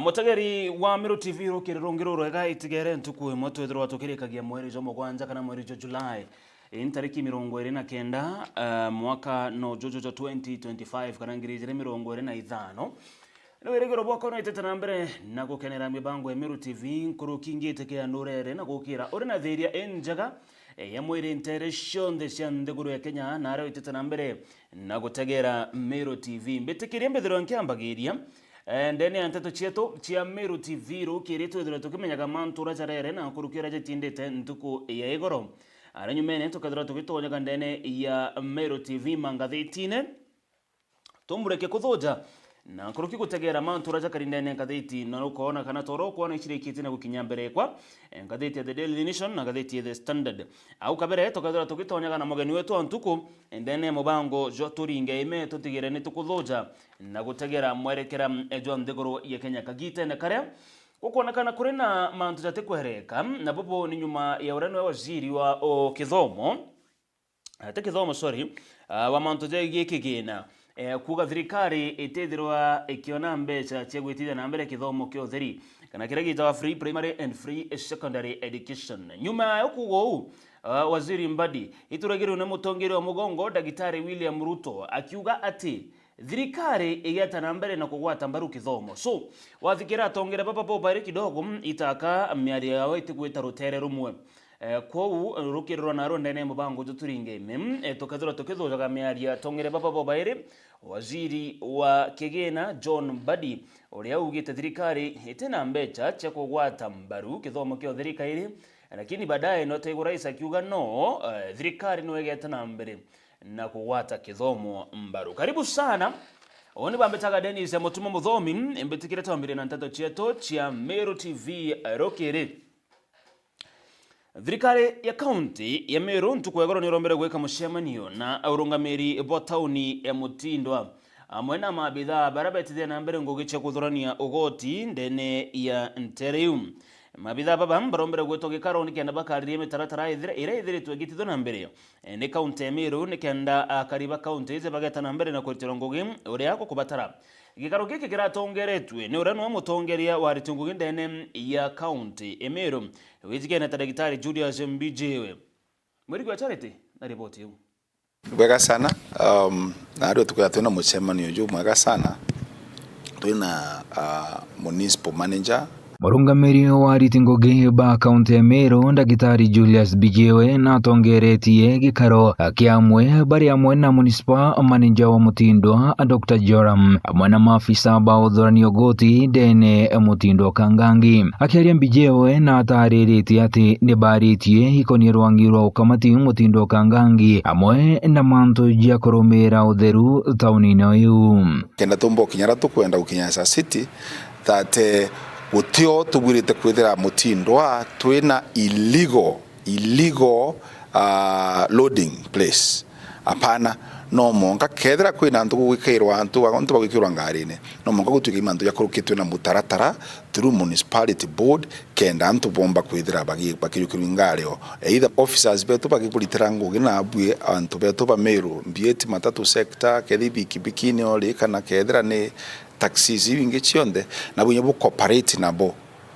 Mutageri wa Miru TV rukirongero rwega itigere ntuku moto ithirwa tukirikagia mweri jo mugwanja kana mweri jo July tariki 29 mwaka no jojo 2025 kana ngirije 25 no iregero bwako no itete na mbere na gukenera mibango ya Miru TV nkuru kingite kia nurere na gukira uri na thiria enjaga ya mwiri interession cia nthiguru ya Kenya na ara itete na mbere na gutegera Miru TV mbitikirie mbithiro nkiambagiria ndene anteto chieto chia Miru TV rukirito ithiro tukimenyaga mantura charere na kurukira jetindete ntuku ya igoro aranyumene tukadira tugitonyaga ndene ya Miru TV mangathitine tumureke kuthoja na kuruki gutegera mantura chakarindene ngathiti na ukona kana toro kuona ishirikiti na gukinya mbere kwa ngathiti ya The Daily Nation na ngathiti ya The Standard au kabere tukadira tugitonyaga na mugeni wetu antuku ndene mubango jo turinge ime tutigire ni tukuthoja na gutegera mwerekera ejo nthiguru ya Kenya kagite na kare gukonekana kuri na mantu jate kwereka na popo ni nyuma ya urano wa waziri wa kithomo wa mantu jage kigina kuga thirikari itethirwa ikiona mbeca cia gwitithia na mbere kithomo kio theri kana kira gitawa free primary and free secondary education nyuma ya kugo waziri Mbadi ituragirwo na mutongeri wa mugongo Daktari William Ruto akiuga ati thirikari igeta na mbere na kugwata mbaru kithomo so wathikira tongera papa popa kidogo itaka miari yao itigwita rutere rumwe kwou rukirwa na ndene mubango tuturinge tukathira tukithojaga miaria tongere papa popa waziri wa kigina John Mbadi uria ugite thirikari itena mbeca cia kugwata mbaru kithomo kio thirikari lakini baadaye no tegura isa kiuga no thirikari no egeta na mbere na kugwata kithomo mbaru. Karibu sana oni bambetaga Dennis Mutuma Muthomi mbetikire tambire na ntato chieto chia Miru TV rokere thirikari ya county ya Miru ntukwegoro ni rombere gweka mushemanio na urungamiri bo tauni ya Mutindwa amwena mabitha barabetithia na mbere ngugiche kuthurania ugoti ndene ya Nterium mabitha baba barombere gweto gikaro ni kenda bakaririe mitaratara ire ithiritwe gititho na mbere ni county ya Miru ni kenda kariba county ize bageta na mbere na kwitira ngugi uri yako kubatara gikaro giki kiratongeretwe ni urano mutongeria wa ritungugi ndene ya county ya Miru wizigena ta Daktari Julius Mbijewe mwiri kwa charity na report hiyo wega sana na ndio tukatuna muchemanio jo mwega sana twina municipal manager Murungamiri wa ritingugi ba kaunti ya Miru Daktari Julius Mbijewe na tongeretie gikaro akiamwe bari amwe na municipal manager wa Mutindwa Dr. Joram amwe na maafisa ba uthuranio goti ndene Mutindwa Kangangi akiaria Mbijewe na atariritie ati ni baritie ikonie rwangirwa ukamati Mutindwa Kangangi amwe na mantu jia kurumira utheru tauni-ini uyu kenda tumbo kinyara tukwenda ukinyasa city that utio tubwirite kwithira Mutindwa twina illegal loading place apana no monka kethira kwina ntu gwikirwa antu agontu bagwikirwa ngarine no monka gutwika imantu yakurukitwe na mutaratara through municipality board kenda antu bomba kwithira bakirukirwa ngario either officers betu bagikuritira ngugi na abue antu betu ba Miru mbieti matatu sector kethi bikini oli kana kethira ni taxis wingi chionde na bunye bu cooperate nabo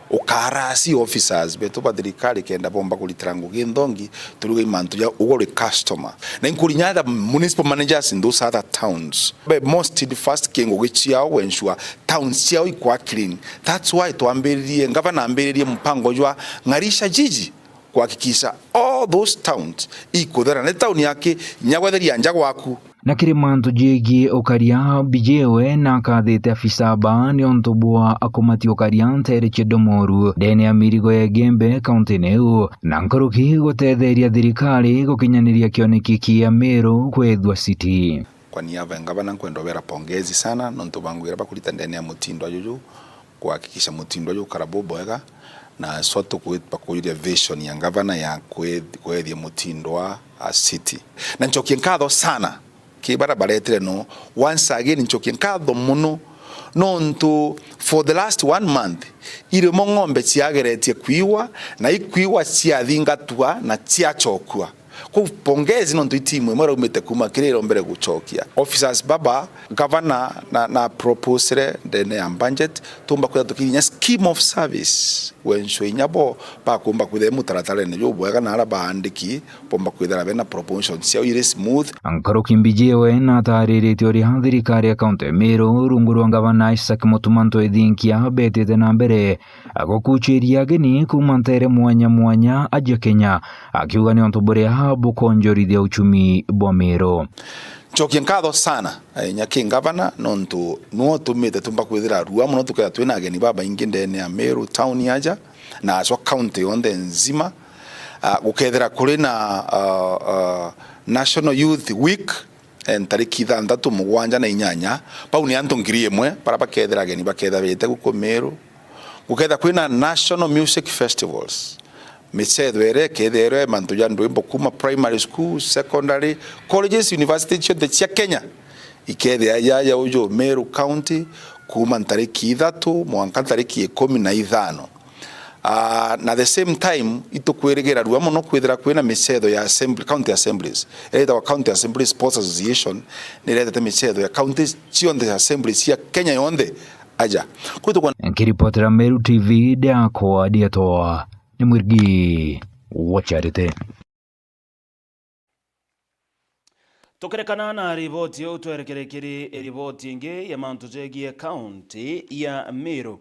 ukarasi officers betu ba thirikari kenda bomba kulitira ngugi ndongi turuga imantu ya ugore customer na inkurinyada municipal managers in those other towns but most the first kingo gichiao ensure towns chiao ikwa clean. That's why tuambiririe governor ambiririe mpango jwa ngarisha jiji kuhakikisha all those towns ikuthera na town yake nyagwatheria njago waku na kirimantu jigi ukaria Mbijewe na kathite afisa ba ni ontubwa akomati ukaria ntere chedomoru ndene ya mirigo ya Gembe kaunti neu na nkaruki gutetheria thirikari gukinyaniria kioneki kia Miru kwethwa city kwa niaba ngabana nkwendobera pongezi sana nontu banguira bakulita ndene ya Mutindwa juju kuhakikisha Mutindwa juju karabobo ega na soto kuipa vision ya ngavana ya kwethia Mutindwa city na nchokie nkatho sana kibara baretire no once again nchokie nkatho muno nontu for the last 1 month ire mongombe ciageretie kwiwa na ikwiwa ciathingatua na ciachokua Kwa pongezi nontu itimu imwe raumite kuma kiriro mbere guchokia officers baba governor na propose ndene ya budget tumba kwa tukinya scheme of service wensho inyabo pa kumba kwithe mutaratara ne yo bwega na ara bandiki pomba kwithera bena proposition cia ire smooth Ankaro Kimbijewe na taririte ori thirikari ya kaunti Meru rungu rwa gavana Isaac Mutumanto Ethinkia betete na mbere agokuchiria ageni kuma ntere mwanya aja Kenya akiuga ni onto buria bukonjorithia uchumi bwa Meru. Chokia nkatho sana nyaki gavana nontu no tumite tumba kwithira ruwa muno tukaya twina ageni baba ingi ndene ya Meru town yaja na aso county yonde nzima gukethira kuri na National Youth Week tariki 6 7 na 8 pau ni antu 1000 para bakethira ageni baketha bete guko Meru guketha kwina National Music Festivals michezo ere kedere mantu ya ndwimbo kuma primary school secondary colleges university chote cia Kenya ikethe ya ujo Meru County kuma tariki 3 mwanka tariki 15 na the same time itukwirigera ruwa muno kwithira kwina michezo ya assembly county assemblies wa county assembly sports association nireta michezo ya counties cionde assemblies cia Kenya yonde aja Nkiripotera Meru TV ndakwa diatoa ni Mwirigi Wacharite. Tukirekana na riboti yo twerekerekeri riboti ingi ya mantu jegie county ya Meru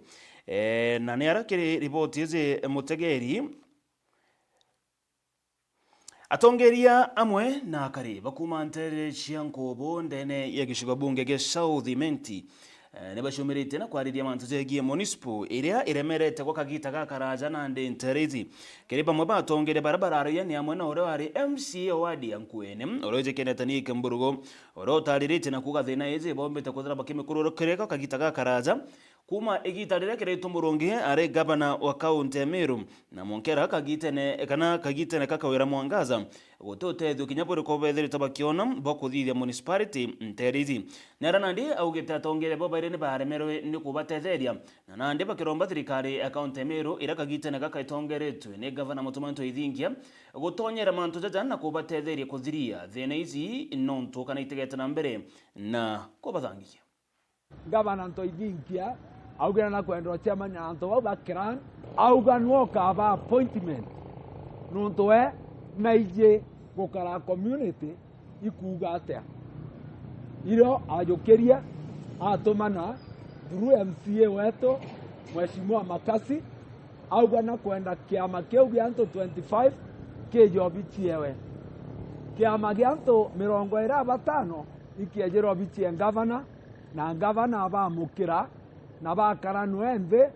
na niarakiri riboti izi mutegeri atongeria amwe na kariba kuma ntere ciankobo ndene ya gishuga bunge ge South Menti nebashumirite na kwariria mantu jegie municipal iria iremerete kwa kagita gakaraja na nde nterizi kiriba mwe batongere barabara ya ni amwe na ore wari MCA wadi yankuene oroje kenetani kemburugo oro taririte na kuga thina izi bombete kuthira bakimikuru kireka kagita gakaraja kuma igita rire kiretu murungi are governor wa county ya Meru na monkera kagitene kana kagitene kakawira mwangaza gototethu kinyapuri ko bethiri tabakiona bokuthithia municipality nterizi nera nandi augite atongere bo baire ni baremerwe ni kubatetheria na nandi bakiromba thirikari ya county ya Meru ira kagitene kakaitongeretwe ni governor Mutumanto Ethinkia gutonyera mantu jaja na kubatetheria kuthiria thina ici nontu kana itegete na mbere na kubathangia Governor Ethinkia augira na kwendwa chairman na anto wa background auga nwoka ba appointment nonto we naije gukara community ikuga atia iro ajukiria atumana through MCA wetu Mheshimiwa Makasi auga na kwenda kiama kiu gia anto 25 kijobi chiewe kiama gia anto 25 ikiejero bichie governor na governor abamukira na bakara nwenthe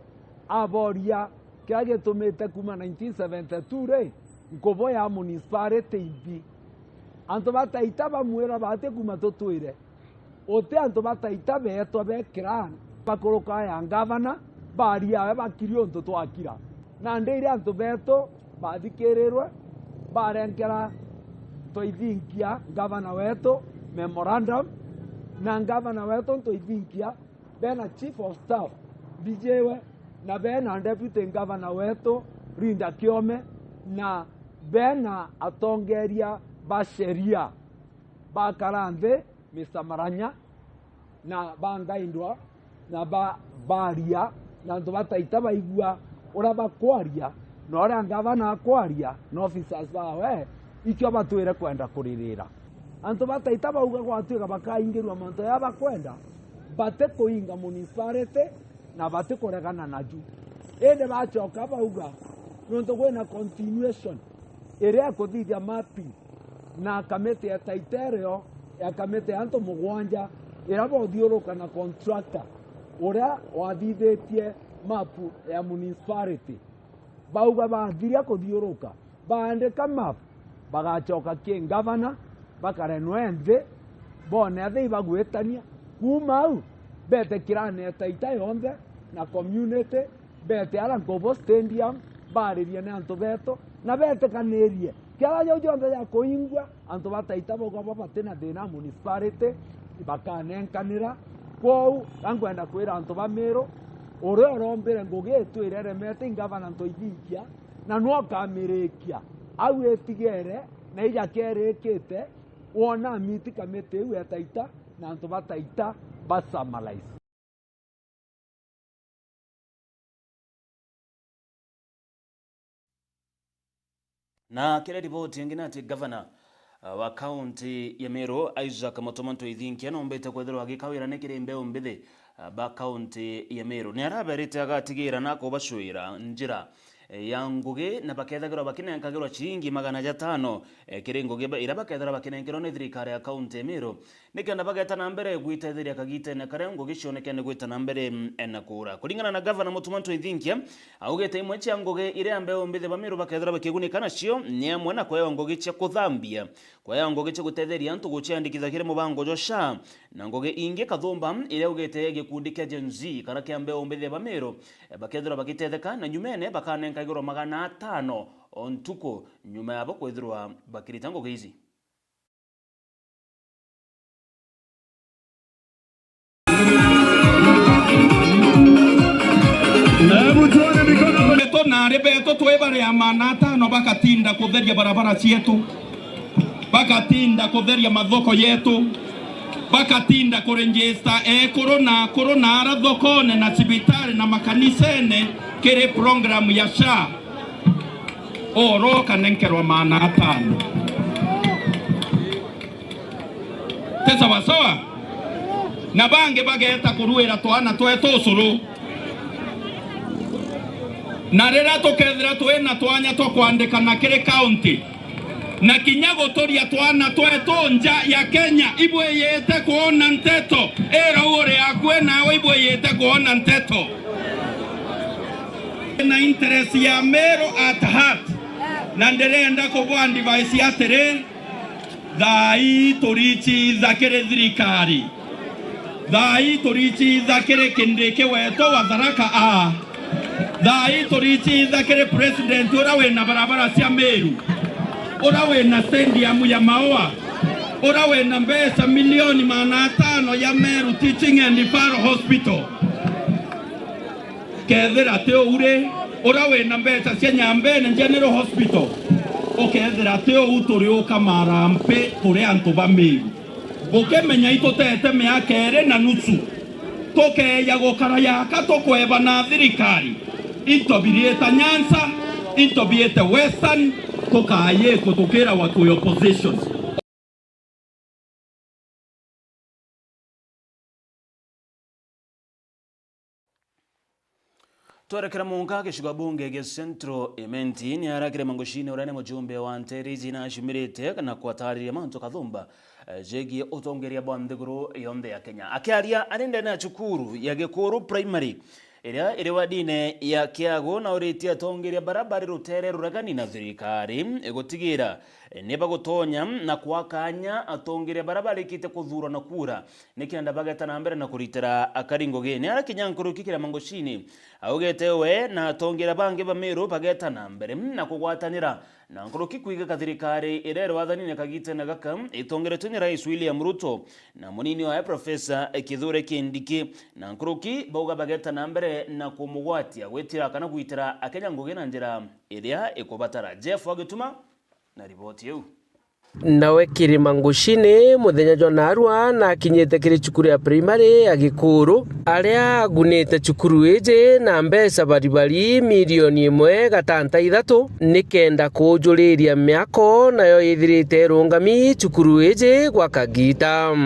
aboria kiage tumite kuma 1972 re nkobo ya municipality ibi anto bataita bamwira bate kuma tutwire ote anto bataita beto bekira bakuruka ya governor baria bakirio nto twakira na ndeire anto beto bathikirerwe barenkera Ethinkia governor wetu memorandum na governor wetu Ethinkia bena chief of staff Bijewe na bena deputy governor wetu Rinda Kiome na bena atongeria basheria bakaranthe Mr. Maranya na bangaindwa na baria na ndo bataita baigua ora bakwaria na ora governor akwaria na officers bawe ikyo batwire kwenda kuririra anto bataita bauga gwatuika bakaingirwa manto ya bakwenda bate kuinga municipality na bate kuregana naju ende bachoka bauga nonto kwena continuation area kuthithia mapping na kamete ya taitereo ya kamete anto mugwanja ira bothiuruka na contractor uria wathithitie mapu ya municipality bauga bathiria kuthiuruka baandika map bagachoka ki governor bakarenwenthe bone athi bagwetania kuma au bete kirane taita yonde na community bete ala Nkobo stadium baririe na anto beto na bete kanerie kiala yo yonde ya koingwa anto bataita boga batena thina municipality bakanenkanira kwou angwenda kwira anto ba Meru ore orombere ngugetu ireremete governor Ethinkia na no kamirikia au etigere na ija kerikite wona miti kamete iwe taita na antu bataita basamalize. Na kile ripoti nyingine ati governor wa county ya Meru Isaac Mutomanto ithinkia no mbete kwethirwa gikawira nekire mbeo mbithi ba county ya Meru ni araberite agatigira nako bashwira njira ya ngugi na bakethagirwa bakinenkagirwa chiringi 500 kiri ngugi ira bakethagirwa bakinenkirwo ni thirikari ya county ya Meru nikenda bageta na mbere gwitetheria kagite na kare ngugi cionekene gwita na mbere na kura kulingana na governor Mutomanto ithinkia augete imwe cia ngugi ire mbeo mbithi ba Meru bakethagirwa bakigunika nacio ni amwe na kwa ngugi cia kuthambia kwa ngugi cia gutetheria antu guciandikitha kire mubango josha na ngugi ingi kathumba ire ugete gikundi kia Gen Z kana kia mbeo mbithi ba Meru bakethagirwa bakitetheka na nyumene bakanenka igoro 500 ontuko nyuma yabo kwethirwa bakirita ngugi ici. Nare beto twebare amana tano bakatinda kutheria barabara cietu, bakatinda kutheria mathoko yetu, bakatinda kurenjesta korona ara thokone na cibitari na makanisene kere program ya SHA oro kanenkerwa amana tano tesa wasawa na bange bageta kuruira twana twetu curu na rera tukethira twina twanya tukwandika na kire county na kinyago toria twana twetu nja ya Kenya ibweyete kuona nteto era ore akwe nawe ibweyete kuona nteto na interest ya Meru at heart na nderenda kubwa device ya tere thai torichi zakere thirikari thai torichi zakere kindike weto wa Tharaka a thai torichi zakere president ora wena barabara cia Meru ora wena stadium ya Maua ora wena mbesa milioni 500 ya Meru Teaching and Referral Hospital kethera te ure ora wena mbesa cia Nyambene General Hospital okethera te uturi ukamarampe kuri antu ba Meru ukemenya itotete miaka 2 na nusu tokeya gukara yaka tokweba na thirikari intobirieta Nyanza intobiriete Western tokaye kutukira watu ya opposition. Twarekera munga gishuga bunge ge Central Ementi ni arakire mangoshini urane mujumbe wa Nteri zina shumirite na kwatariria manto kathumba jegi utongeria bwandeguru yonde ya Kenya akiaria arende na chukuru ya Gikuru primary iri wadine ya Kiago na uritia tongeria barabara rutere ruragani na thirikari egotigira neba gutonya na kwakanya atongeria barabara ikite kuthura na kura nikianda bageta na mbere na kuritira akaringo gene ara kinyankuru kikira mangoshini augete we na atongeria bange ba Meru bageta na mbere na kugwatanira na nkuru kwiga kathirikari irero wathanine kagite na gaka itongeretwe ni Rais William Ruto na munini wa Professor Kithure Kindiki na nkuru bauga bageta na mbere na kumugwatia gwetira kana gwitira akenya ngugi na njira iria ikubatara. Jeff wagituma na ripoti yeu nawe kirima ngushini muthenya jonarwa na kinyete kiri cukuru ya primary ya Gikuru aria agunite cukuru ije na mbeca baribari milioni 1.3 nikenda kujuriria miako nayo ithirite rungami cukuru ije gwa kagita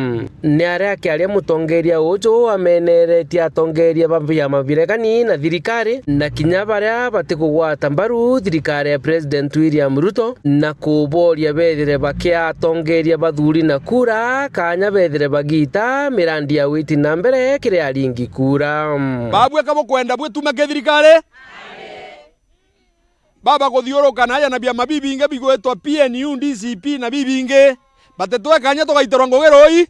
ni aria kiaria mutongeria ujo ameneretie atongeria bambia mabiregani na thirikari na kinya baria batikugwata mbaru thirikari ya President William Ruto na kuboria bethire kia atongeria bathuri na kura kanya bethere bagita mirandi ya witi na mbere kire aringi kura babwe kabo kwenda bwe tumake thirikari baba guthiuruka na na bia mabibi inge bigwetwa PNU DCP na bibi inge batetwe kanya tugaitoro ngogeroi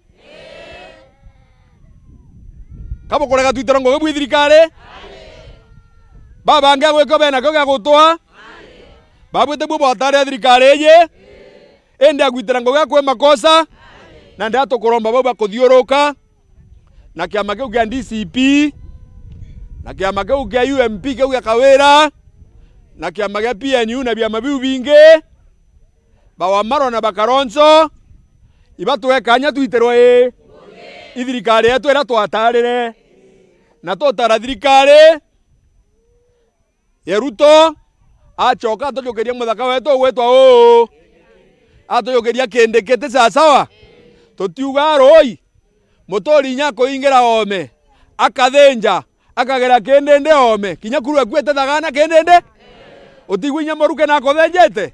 kabo kurega twitoro ngoge bwe thirikari baba nge gweko bena ko gagutwa babwe te bwo batare thirikari ye ende agwitira ngoga kwe makosa na ndato kuromba baba kuthiuruka na kiama kiu kia DCP na kiama kiu kia UMP kiu kia Kawira na kiama kia PNU na biama biu bingi bawamaro na bakaronzo ibatuwe kanya twiterwe ithirikari yetu ira twatarire na totara thirikari yeruto achoka atojokeria muthaka wetu gwetwa atojokeria kindikite sawa tutiuga roi mutori nyako ingira ome akathenja akagera kindinde ome kinya kuru akwete thagana kindinde utigwinya moruke na kothenjete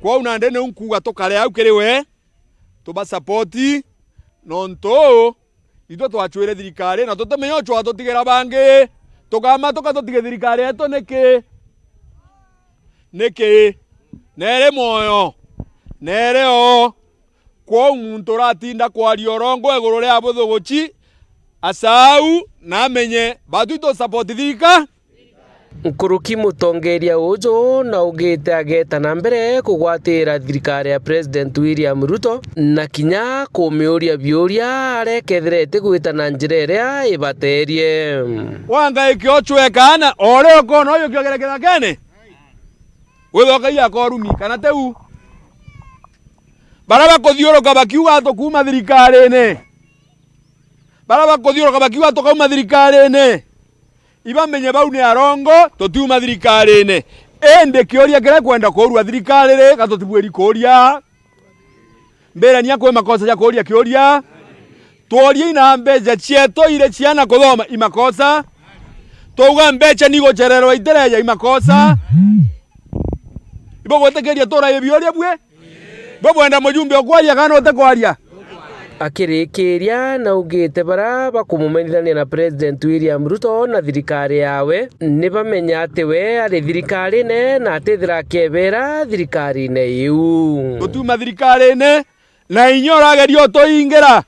kwa unande ne unkuga tokare au kiriwe tuba support nonto ito twachwire thirikari na tutemenyo chwa tutigera bangi tukama tutige thirikari eto niki nere moyo nere o kwa muntu ratinda kwaria rongo iguru ria buthuguchi asau na menye batu to support thirika Nkuruki mutongeria ujo na ugite ageta na mbere kugwatira thirikari ya President William Ruto na kinya kumiuria biuria arekethirete gwita na njira iria ibaterie wanga ikiochwekana ore okono yo kiogerekera kene withoka ya korumi kana teu baraba kuthiuruka bakiuga to kuma thirikari-ini baraba kuthiuruka bakiuga to kuma thirikari-ini ibamenye bau ni arongo tutiuma thirikari-ini ende kioria kire kwenda kurua thirikari-ri gatutibweri kuria mberania kwe makosa ya kuria kioria tuoria ina mbeca cieto ire ciana kuthoma imakosa tuuga mbeca ni gucererwa itereja imakosa ibo gwetekeria tora ibioria bwe bobo enda mujumbe okwaria kana utekwaria akirikiria na ugite bara bakumumenithania na President William Ruto na thirikari yawe ni bamenya ati we ari thirikari ne na ati thirakebera thirikari ne iu tutuma thirikari ne na inyora gerio toingira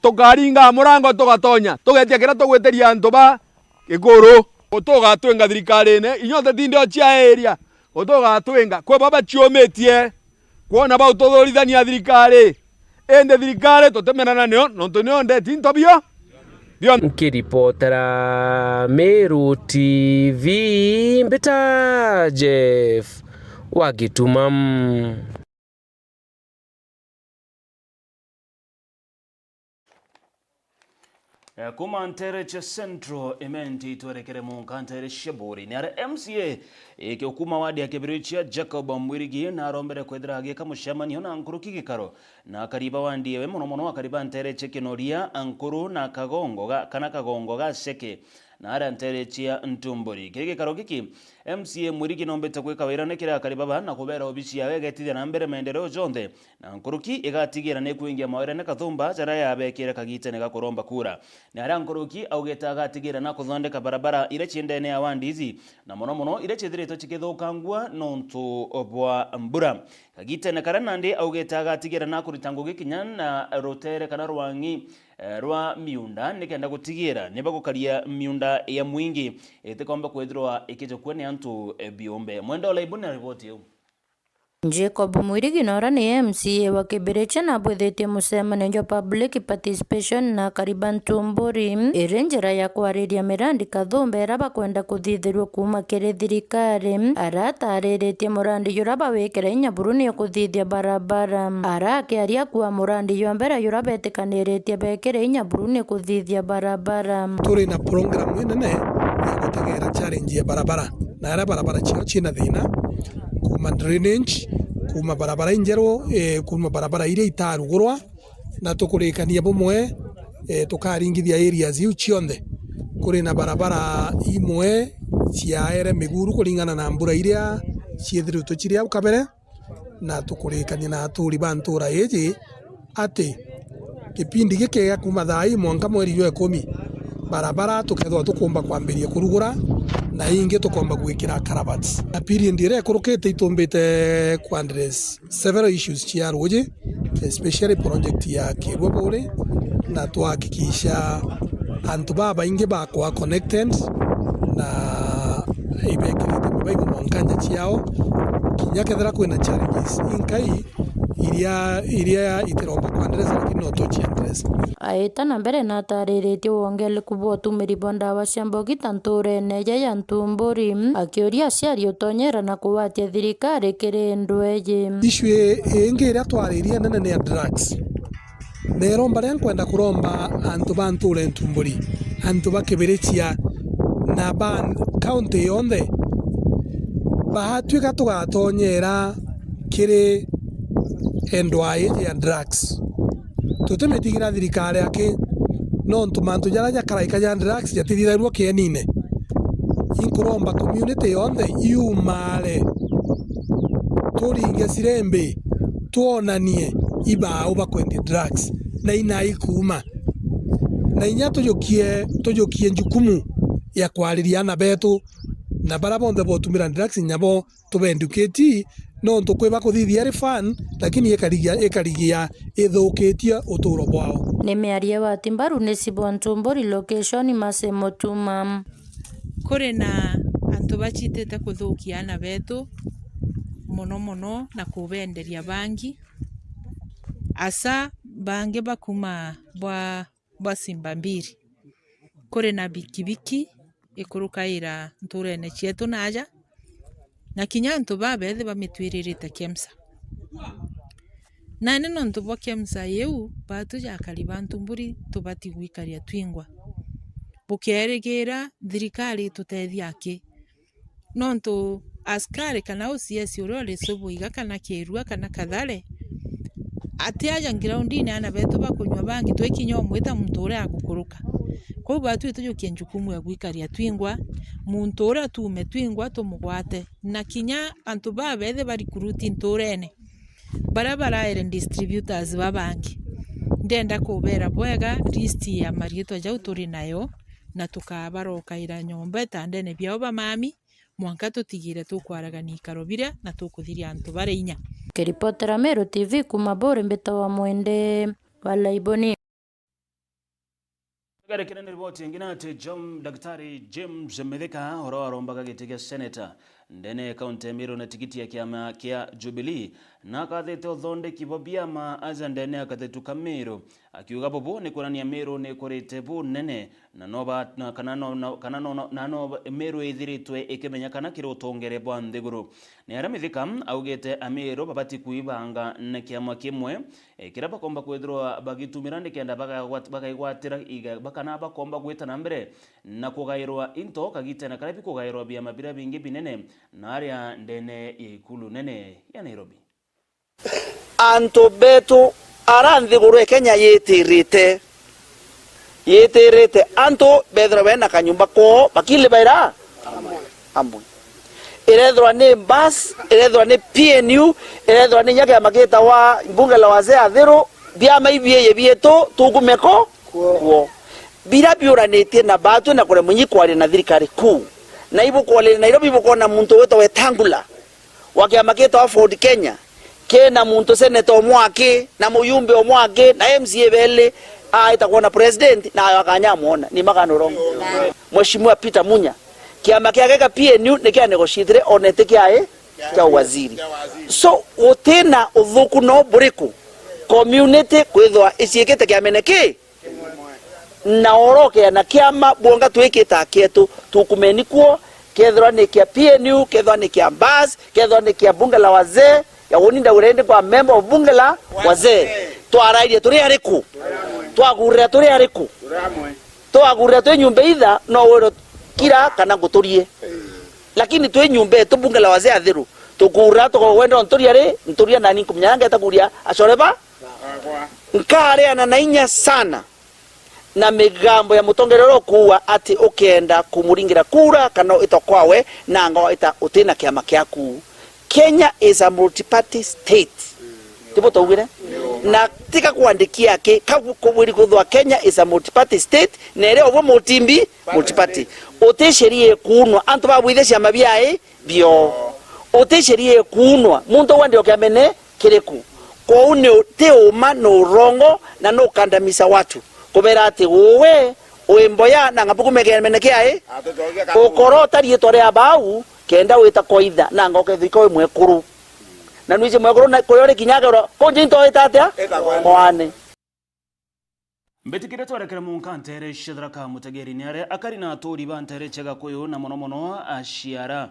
tukaringa murango tugatonya tugetia kira tugweteria antu ba iguru utugatwenga thirikari ne inyothe tinde cia area utugatwenga kwe baba chiometie kuona ba ututhorithania thirikari ende thirikari tutemenana nio nontu nio ndeti ntobio nkiripotera Meru TV Mbita Jeff Wagitumam. Kuma Ntereche Central imenti twerekere munka Ntere Sheburi ni ara MCA ke ukuma wadi ya Kibirichia Jacob Mwirigi na arombere kwethira agika mushemani na Nkuruki gikaro na kariba wandiwe muno akariba Ntereche kinoria Ankuru na Kagongo ga Sheke na ara Nterechia Ntumburi gikaro giki MCA Mwirigi nombete kweka wira nekira akariba na kubera obici yawe getithia na mbere maendeleo jonde na Nkuruki igatigira ne kuingia mawira ne kathumba jara yabekire kagite ne gakoromba kura na ara Nkuruki augeta agatigira na kuthondeka barabara ire chiendene ya wandizi na muno ire chithireto chikithukangwa nontu obwa mbura kagite ne karanandi augeta agatigira na kuritango gikinya na rotere kana rwangi rwa miunda nikenda gutigira nibagukaria miunda ya mwingi itikomba kwethirwa ikijokwe ni antu biombe mwenda olaibu na ripoti yo Jacob Mwirigi nora ni MCA wa Kibiricha na bwethetie mucemanio wa public participation na kariba Ntumburi irenjera ya kwariria mirandi kathumba ira bakwenda kuthithirwo kuma kiri thirikari aratariretie murandi yura bawikira inya buruni kuthithia barabara arakiaria kwa murandi ywa mbere yura betikaniretie bekire inya buruni kuthithia barabara turi na program nene ya gutegera challenge ya barabara na ara barabara china thina kuma drainage kuma barabara injero kuma barabara ile itarugurwa na tukurikania bumwe tukaringithia areas iu cionthe kuri na barabara imwe ciaere miguru kuringana na mbura iria ciethirwe tuchiria au kabere na tukurikania na aturi ba ntura iji ati kipindi giki kuma thai mwanka mweri wa 10 barabara tukethwa tukumba kwambiria kurugura na ingi tukomba gwikira caravans na period ire kurukite itumbite ku address several issues cia roje especially project ya Kibobore na tuhakikisha antu baba ingi ba kwa connected na ibekirite mabaigo mwankanja ciao kinya kethera kwina challenges inkai iria itiromba kwandereza lakini no tochiendereza aita na mbere na tarĩrĩtie wongereku bwa ũtũmĩri bwa ndawa cia mbogita ntũũra-inĩ ĩja ya Ntumburi akĩũria aciari ũtonyera na kũwatia thirikari kĩrĩ ndweji issue ĩngĩ ĩrĩa twarĩrie nene ya drugs neromba rĩa nkwenda kũromba antu ba ntũũra Ntumburi antu bakĩbĩrĩcia na ba kaunti yonthe bahatuĩka tũgatonyera kĩrĩ endwaye ya drugs tutemetigira thirikari yake no ntumantu jara jakaraika ya drugs jatithirarwo kienine inkuromba community yonthe yumare turinge cirembe tuonanie ibao bakwendi drugs na inaikuma na inya tujukie njukumu ya kwariria na betu na bara bonthe botumira drugs nyabo tubenduketi no ntukweba kuthithia ri fan lakini ekarigia ithukitie uturo bwao ni miarie wa timbaru ni Sibwa Ntumburi location Masemo Tuma kuri na antu bachitete kuthukia na betu muno na kubenderia bangi asa bange bakuma bwa simba mbiri kuri na bikibiki ikurukaira nturene chietu naja na kinya antu babethe bamitwiririte KEMSA na neno ntu bwa KEMSA yeu batu jakari ba Ntumburi tubati gwikaria twingwa bukeregera thirikari tutethia ki no ntu askari kana OCS urore subuiga kana kirua kana kathare atiaja groundini ana betu bakunywa bangi twekinya omwita mutore akukuruka kwa batu tujukie njukumu ya gwikaria twingwa muntora tume twingwa tumugwate na kinya antu babethe bari kuruti ntorene barabara ere distributors babangi ndenda kubera bwega list ya marieto jau turi nayo na tukabaroka ira nyomba tandene byao bamami mwanka tutigire tukwaraga karobira na tukuthiria antu bareinya kiripotera Meru TV kuma Bore Mbeta wa Mwende walaiboni Gare kinene ripoti ingine ati Daktari James Mithika horo arombaga gitiga senator ndene kaunti ya Meru na tikiti ya kiama kia Jubilee na kathete uthondeki bo biama aza ndene akathetuka Meru akiuga bobo ni kurania Meru ni kurite bu nene na noba na kanano Meru ithiritwe ikimenya kana kirotongere bwa nthiguru ni ara Mithika augete Meru babati kuibanga na kiama kimwe kiraba komba kwethirwa bagitumira ndikenda bakaigwatira bakana bakomba gwita na mbere na kugairwa into kagite na karabi kugairwa biama bira bingi binene na aria ndene ikulu nene ya Nairobi anto betu aranthiguru Kenya yitirite anto bethra bena kanyumba ko bakile baira amwe irethwa ni bus irethwa ni PNU irethwa ni nyaka mageta wa bunge la wazee athiru biama ibie bietu tugumeko kuo bira biuranite na batu na kure munyi kwari na thirikari kuu na ibu kwale Nairobi buko na muntu weto Wetangula wakiamageta wa Ford Kenya kena muntu senator omwake na muyumbe omwake na MCA bele itakuwa na president na akanyamuona ni magano rongo Mheshimiwa Peter Munya kiama kiageka PNU nikia negotiate onete kiae kia waziri so utena uthuku no buriku community kwithwa isiekete kiameneke na oroke na kiama bonga tweketa kietu tukumenikuo kethwa ni kia PNU kethwa ni kia bas kethwa ni kia bunge la wazee ya woninda urende kwa member of bunge la wazee twarairie turi ariku twagurira turi ariku twagurira twe nyumbe itha no wero kira kana nguturie lakini twe nyumbe tu bunge la wazee athiru tukura tukogwenda nturia nani kumnyanga takuria acoreba nkare na inya sana na migambo ya mutongerero kuwa ati ukenda kumuringira kura kana itokwawe na ngo ita utina kiama kiaku Kenya is a multi-party state tipo tawire na tika kuandikia ke kaburi kuthwa Kenya is a multi-party state nere obo multi-party otesherie kunwa antu babwithesha mabiae bio otesherie kunwa muntu wande okamene kireku kwa une teoma no rongo na no kandamisa watu kubera ati wowe oemboya na ngapukumeke menekiae okorota rietore abau kenda wita koitha na ngoke thiko imwe kuru na nuiche mwekoro na koyore kinyagero konje into etatea mwane mbetikire twarekera munkantere Shadraka Mutegeri niare akari na atori bantere chega koyo na mono ashiara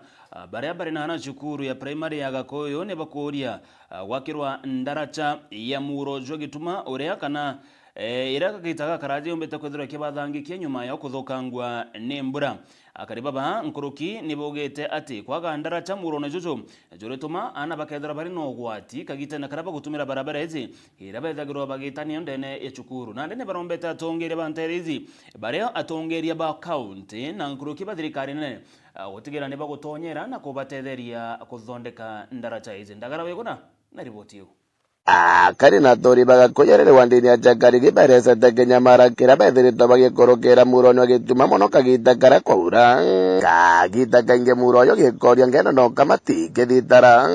baria bari na cukuru ya primary ya gakoyo ne bakoria wakirwa ndaracha ya murojo gituma uria kana iraka gitaga karaje umbete kwethira kibathangi kinyuma ya kuthokangwa nembura akari baba nkuruki nibogete ati kwaga ndaracha murona jojo joretuma ana bakethira bari no gwati kagita na karaba gutumira barabara hizi irabethagirwa bagitani ndene ya cukuru na ndene barombete atongere banterizi baria atongeria ba county na nkuruki bathirikari nene gutigira ne bagutonyera na kubatetheria kuthondeka ndaracha hizi ndagara wegona na ripoti yo akari na tori bagakoyerere wandini ajakari giberese tekenya marakira bethirito bagikorokera muronyo gituma mono kagita kara kwaura kagita kainge muroyo gikoria ngeno no kamati githitara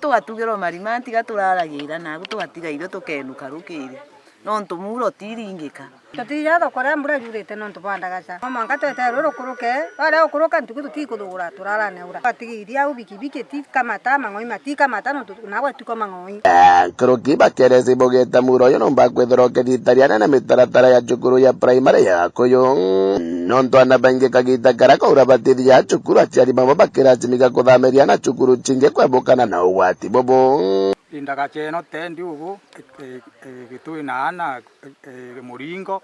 tugatugerwo marima ntiga turaragira na tugatigaire tukenuka rukire no ntumuro tiringika tutija thokora mbura jurite no ntubandagaca manga twetero rukuruke bare ukuruka ntuku tutikuthugura turara neura batigiria ubikibiki tikamata mang'oi matikamata no nawe tuko mang'oi kuruki bakerezi bogeta muroyo no bakwethoroke thitariana na mitaratara ya cukuru ya primary ya koyo no ntwana bange kagita karaka urabatithi ya cukuru aciari mamo bakiracimiga kuthameria na cukuru cinge kwebukana na ugwati bobo indagacheno tendi ubu gitwinana muringo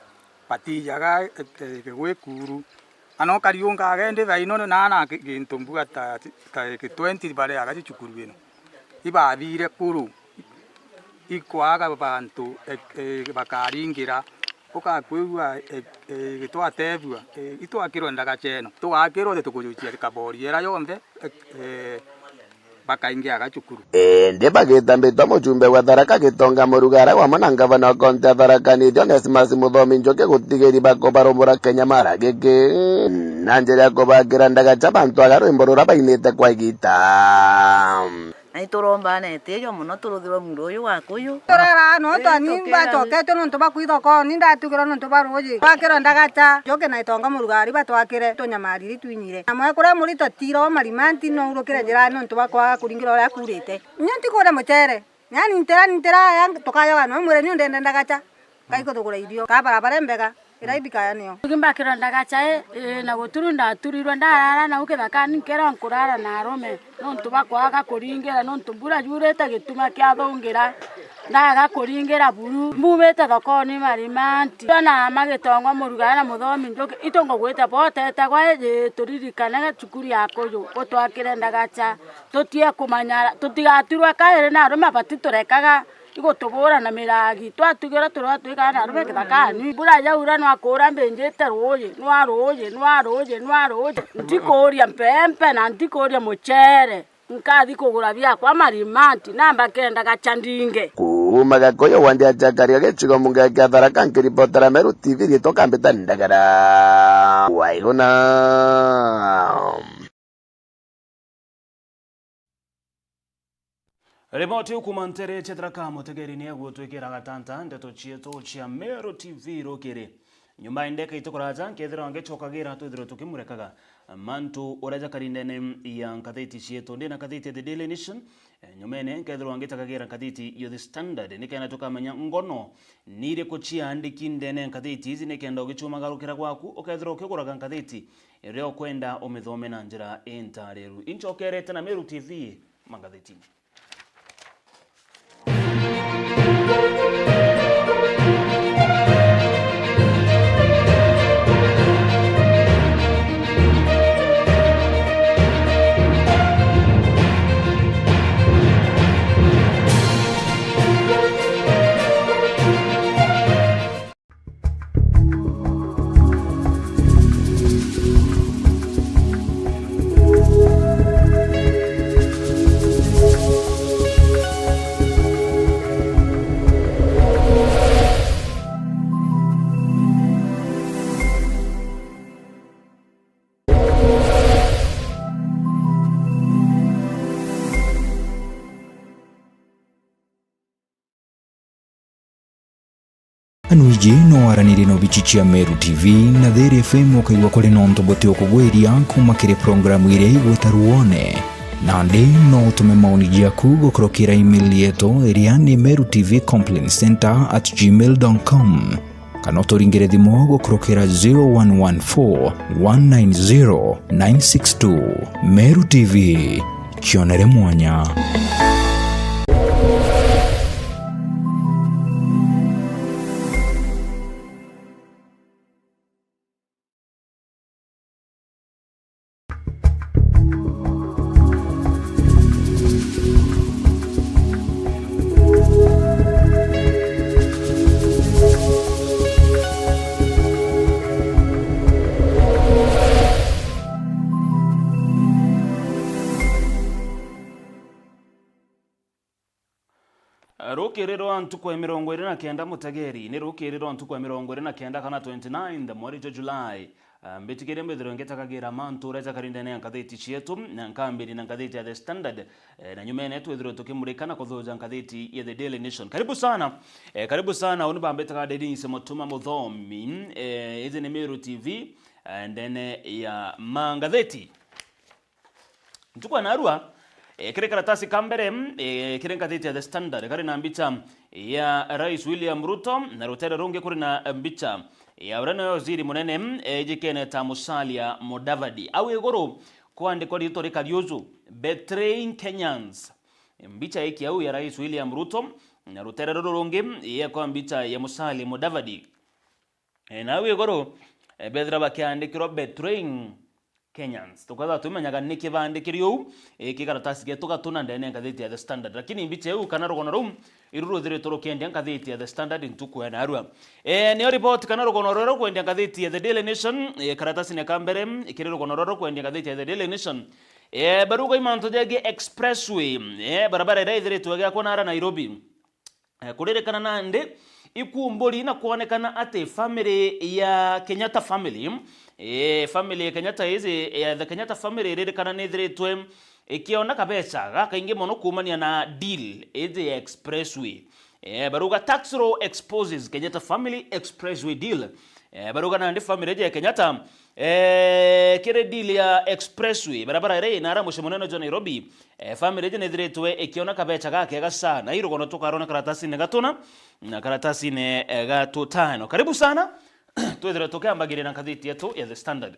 patijaga gwikuru ano kariunga agende thaino nana gintumbuga ta 20 bare agaci cukuru ino ibabire kuru ikwaga bantu bakaringira ukakwigua gitwatebua itwakirwo ndagacheno twakirwo tukujucia kaboriera yonthe bakaingia agacukuru ndi bagitambitwa mucumbe wa Tharaka Gitonga Murugara wa manangavana wa kaunti ya Tharaka ni Onesmus Muthomi Njoki gutigiri bako baromora Kenya mara giki na njira kubagira ndagacha bantu agarwimbo rura bainite kwa igita ai turomba nete yo muno turuthiro muroyo wakuyu turara no tani batokete no ntubakwithoko nindatugiro no ntubaroji bakiro ndagacha Njoki na Itonga Murugari batwakire tunyamariri twinyire amwe kure muri totiro marimanti no urukire njira no ntubakwa kuringira ora kurite nyanti kore mutere nyani ntera yang tokayo no mure ni ndende ndagacha kaiko tugura irio ka barabara mbega iraibikaya niyo tugimbakira ndagacha na guturu ndaturirwa ndarara na ukithaka nkera nkurara na arome no ntubakwaga kuringira no ntumbura jurete gituma kya thongira ndaga kuringira buru mubete thokoni marimanti na Magitongwa Murugara na Muthomi Njoki itongo gwita botete kwa turirikana cukuru yako yo gutwakire ndagacha tutie kumanya tutigatirwa kaire na arome bati turekaga igotubura na miragi twatugira twika na arome kithakani bura yaura no akura mbenjete roye nwaroje ndikoria mpempe na ndikoria muchere nkathi kugura bia kwa marimanti namba kenda gachandinge kuma gakoyo wandi ajakari agecigo munga kya Tharaka nkiripotera Meru TV ritoka mbeta ndagara waigona Riboti ukumantere Shadraka Mutegeri ni agutwikira gatanta ndeto chieto chia Meru TV rokere nyumba indeka itukuraja nkethira wangechokagira twithiro tukimurekaga mantu oraja karindene ya nkatheti chieto ndina katheti The Daily Nation nyumene nkethira wangechakagira katheti yo The Standard nikena tukamenya ngono nire kuchia andiki ndene nkatheti hizi nikenda ugichuma garukira gwaku ukethira ukiguraga nkatheti reo kwenda umithome na njira entareru inchokerete na Meru TV magatheti Anuiji no araniri no bichichia Meru TV na There FM okaigwa kole no ntobote okugweria kuma kire programu ire igweta ruone nandi no utume maoni yaku gukurukira email yetu iria ni merutvcomplaincenter@gmail.com kana uturingire thimu gukurukira 0114 190 962. Meru TV, kionere mwanya. Rukiriro antukwa 29 Mutegeri ni rukiriro antukwa 29 kana 29 mweri July mbitikire mbethero ngetakagira mantu reza karindene nkatheti cietu na nkambiri na nkatheti ya The Standard na nyumene twethiro tukimurikana kuthuja nkatheti ya The Daily Nation. Karibu sana uni bambetaka Denise Mutuma Muthomi izi ni Meru TV ndene ya mangatheti ntukwa narua kire karatasi kambere kire nkatheti ya The Standard kari na mbicha ya Rais William Ruto na Rutera Runge kuri na mbicha ya urano ya waziri munene ejikene ta Musalia Mudavadi awe iguru kwandikwa rito rikadiozu betraying Kenyans. Mbicha iki au ya Rais William Ruto na Rutera Runge ya kwa mbicha ya Musalia Mudavadi na awe iguru bedra bakiandikiro betraying Kenyans. Tukaza tumenyaga niki bandikiriyo kikaratasi geto gatuna ndene nkatheti ya The Standard lakini mbiche u kana rogono rum iruru thire toro kende nkatheti ya The Standard ntuku na arua ni report kana rogono roro kwende nkatheti ya The Daily Nation karatasi ne kambere ikirero rogono roro kwende nkatheti ya The Daily Nation baruga imanto jege expressway barabara ira thire tuaga kona Nairobi kurerekana nande ikumburi na kuonekana ate family ya Kenyatta family family ya Kenyatta hizi the Kenyatta family irerekana nithiritwe ikiona kabesa gakaingi mono kumania na deal izi ya expressway baruga tax law exposes Kenyatta family expressway deal baruga na ndi family ya Kenyatta kire deal ya expressway barabara ire inara mushimoneno jo Nairobi family je nithiritwe ikiona kabesa gake sana hiro gono tukarona karatasi ne gatuna na karatasi ne gatutano. Karibu sana twethira tukiambagire na nkatheti yetu ya The Standard.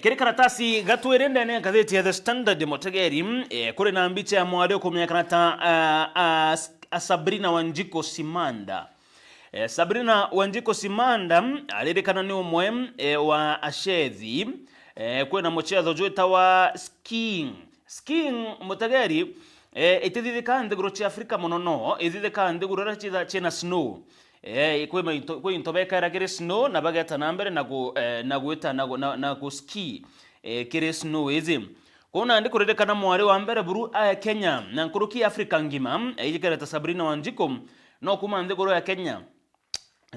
Kiri karatasi gatwirende ne nkatheti ya The Standard Mutegeri kuri na mbicha ya mwari kumyakana ta Sabrina Wanjiko Simanda. Sabrina Wanjiko Simanda alirikana ni umwe wa ashethi kwena muchezo jweta wa skiing Mutegeri itithithika ndiguru cia Afrika munono ithithika ndiguru ra chitha chena snow kwe intobeka era kire snow na bageta nambere na gwita na ku ski kire snow izi kuna ndi kurerekana mwari wa mbere buru Kenya na nkuruki Afrika ngima ijikere ta Sabrina Wanjiko no kuma ndiguru ya Kenya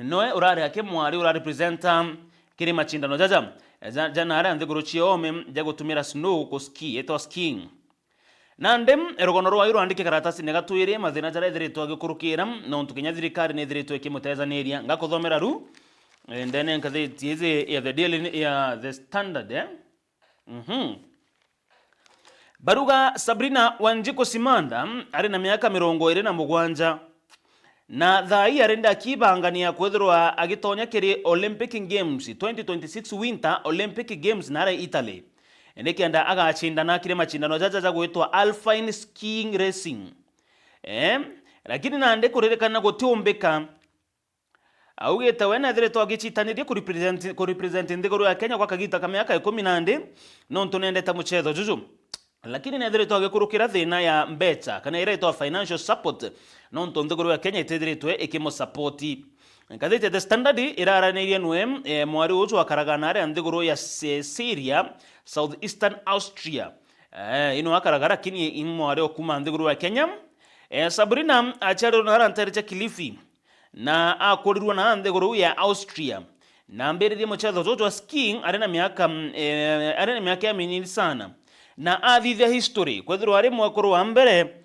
noe urare yake mwari ura representa kire machindano jana ara ndiguru chiome jagutumira snow ku ski eto skiing nandem erogono rwa iro andike karatasi negatwire mathina jara ithiritwe agikurukira no ntukinya thirikari ne ithiritwe kimutezaniria ngakuthomera ru ndene nkatheti izi ya The Daily ya The Standard baruga Sabrina Wanjiko Simanda ari na miaka 27 na thai arenda kibangania kwethirwa agitonya kiri Olympic Games 2026 Winter Olympic Games nare Italy ndekenda agachindana kire machindano jaja gwitwa Alpine Skiing Racing lakini nande kurerekana gutiombeka augete wena thire twagichitanirie ku represent ndigoro ya Kenya kwa kagita ka miaka 10 no ntunendeta muchezo juju lakini nethire twagikurukira thina ya mbecha kana iretwa financial support no ntundigoro ya Kenya itidiritwe ikimo support nkathete The Standard iraranirie nwe mwari uju akaragana ari ndigoro ya Syria Southeastern Austria ino akaragara kini imwari okuma ndigoro ya Kenya Sabrina acharo na ranterecha Kilifi na akorirwa na ndigoro ya Austria na mbere muchezo jojo skiing arena miaka ya minini sana na athithia history kwethirwa ari mwakoro wa mbere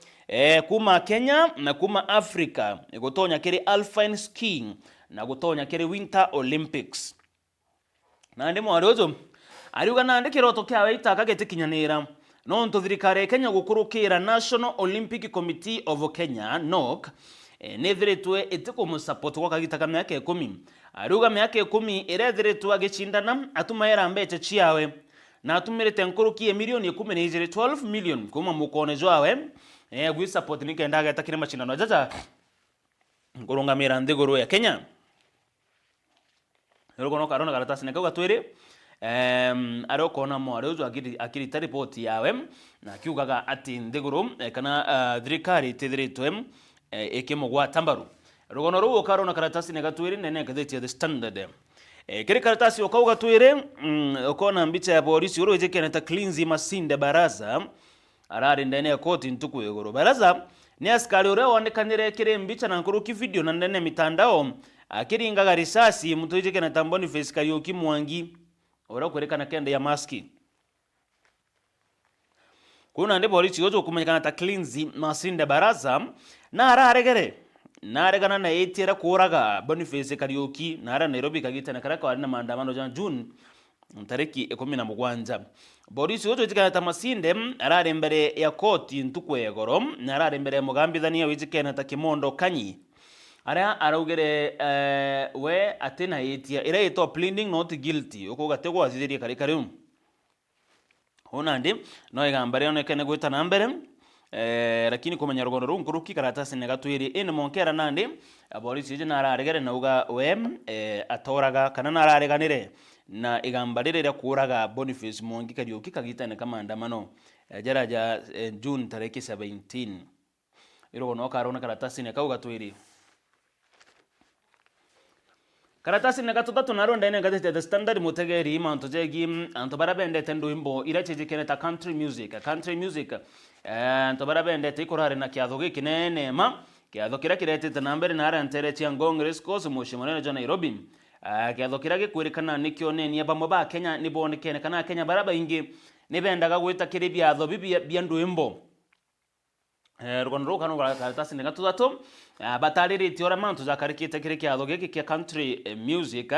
kuma Kenya na kuma Africa gutonya kiri Alpine Skiing na gutonya kiri Winter Olympics na ndi mwari ujo ariuga nandi kiroto kiawe itaka gitikinyanira no thirikari ya Kenya gukurukira National Olympic Committee of Kenya NOC nethiritwe itikumusapoti kwa kagita ka miaka 10 ariuga miaka 10 irethiritwe agicindana atumaira mbeche ciawe na atumirite nkurukie milioni 12 million kuma mukone jwawe gwi support nikenda gatakire machindano jaja nkurungamira nthiguru ya Kenya roko no karona karatasi ne kauga twiri arokona mo arozo akirita report yawe na kiugaga ati nthiguru kana thirikari tithiritwe ikimugwa tambaru rogono ruo karona karatasi ne gatwiri nene gatheti The Standard kiri karatasi ukauga twiri ukona mbicha ya polisi uroje keneta Cleanzi Masinde Baraza arari ndene ya koti ntuku iguru Baraza ni askari ure onekanire kiri mbicha na nkuruki video na ndene mitandao akiringaga risasi mtu ije keneta Boniface Kariuki Mwangi ora kwerekana kende ya maski kuna ndi polisi yozo kumanyikana ta Cleanzi Masinde Baraza na araregere naregana na etira kuraga Boniface Kariuki nara Nairobi kagitana karaka na maandamano jana June tariki 17 polisi yozo itikana ta Masinde arare mbere ya koti ntukwegoro na arare mbere ya mugambithania wijikena ta Kimondo Kanyi ara araugere we atena etia ira eto pleading not guilty ukugategwa athithiri kari kari honandi no igambare onekene gwita na mbere lakini kumenya rogono runkuruki karatasi negatwiri ine monkera nandi polisi ije nararegere nauga we atoraga kana narareganire na igambarire ya kuraga Boniface Mwangi Kariuki kagitane kama andamano jaraja June tariki 17 irogono karona karatasi ne kauga twiri karatasi ne gatutatu naronda ine gatete The Standard mutegeri manto jegi anto barabende tendo imbo iracheje keneta country music anto barabende tikorare na kiatho gikinene ma kiatho kira kiretete nambere na arantere cia Congress course mushimone jo Nairobi kiatho kira gikwirikana nikyo neni abamo ba Kenya nibonekene kana Kenya baraba ingi nibendaga gwita kiri biatho bibia nduimbo rugono kanu karatasi ne gatutatu batariri tiora mantu zakarikite kire kiatho giki kia country music